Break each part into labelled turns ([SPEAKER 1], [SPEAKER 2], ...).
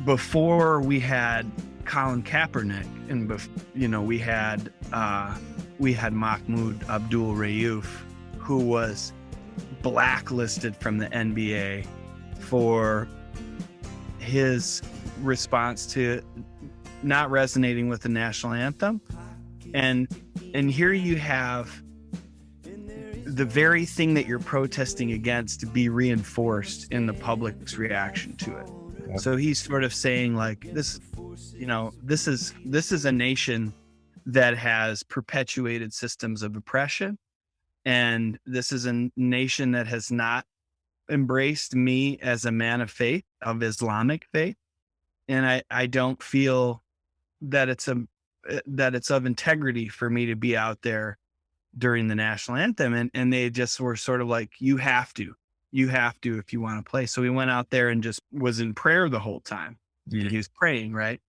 [SPEAKER 1] before we had Colin Kaepernick, and we had Mahmoud Abdul-Rauf, who was blacklisted from the NBA for his response to not resonating with the national anthem. And here you have the very thing that you're protesting against to be reinforced in the public's reaction to it. Yep. So he's sort of saying like this is a nation that has perpetuated systems of oppression. And this is a nation that has not embraced me as a man of faith, of Islamic faith. And I don't feel that it's of integrity for me to be out there during the national anthem. And they just were sort of like, you have to if you want to play. So we went out there and just was in prayer the whole time. Yeah. He was praying, right?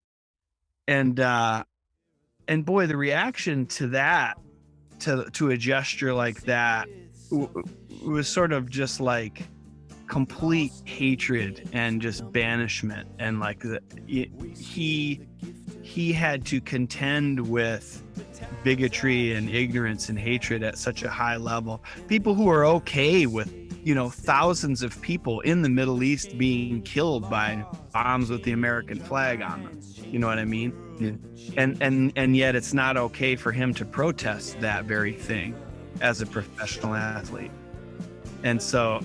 [SPEAKER 1] And boy, the reaction to that, to a gesture like that, was sort of just like complete hatred and just banishment. And like he had to contend with bigotry and ignorance and hatred at such a high level. People who are okay with, thousands of people in the Middle East being killed by bombs with the American flag on them. You know what I mean? Yeah. And yet it's not okay for him to protest that very thing as a professional athlete. And so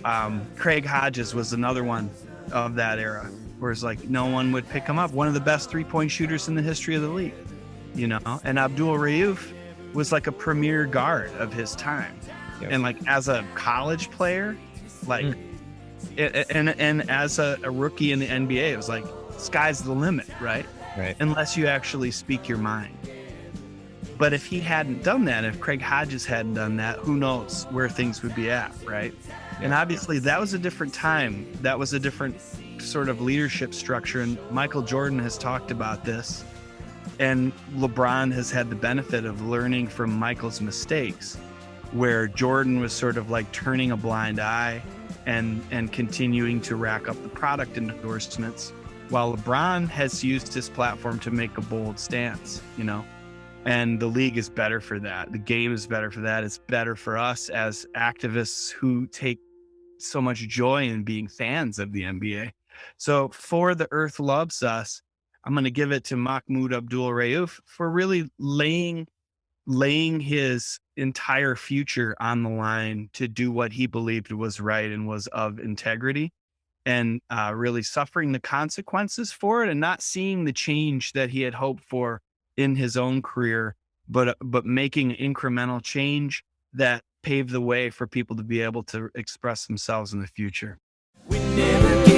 [SPEAKER 1] Craig Hodges was another one of that era, where it's like no one would pick him up. One of the best 3-point shooters in the history of the league, and Abdul-Rauf was like a premier guard of his time. Yep. And like as a college player, like, and as a rookie in the NBA, it was like, sky's the limit, right? Right. Unless you actually speak your mind. But if he hadn't done that, if Craig Hodges hadn't done that, who knows where things would be at, right? And obviously that was a different time. That was a different sort of leadership structure. And Michael Jordan has talked about this. And LeBron has had the benefit of learning from Michael's mistakes, where Jordan was sort of like turning a blind eye and continuing to rack up the product endorsements, while LeBron has used his platform to make a bold stance, and the league is better for that. The game is better for that. It's better for us as activists who take so much joy in being fans of the NBA. So for The Earth Loves Us, I'm going to give it to Mahmoud Abdul-Rauf for really laying his entire future on the line to do what he believed was right and was of integrity, and really suffering the consequences for it and not seeing the change that he had hoped for in his own career, but making incremental change that paved the way for people to be able to express themselves in the future. We never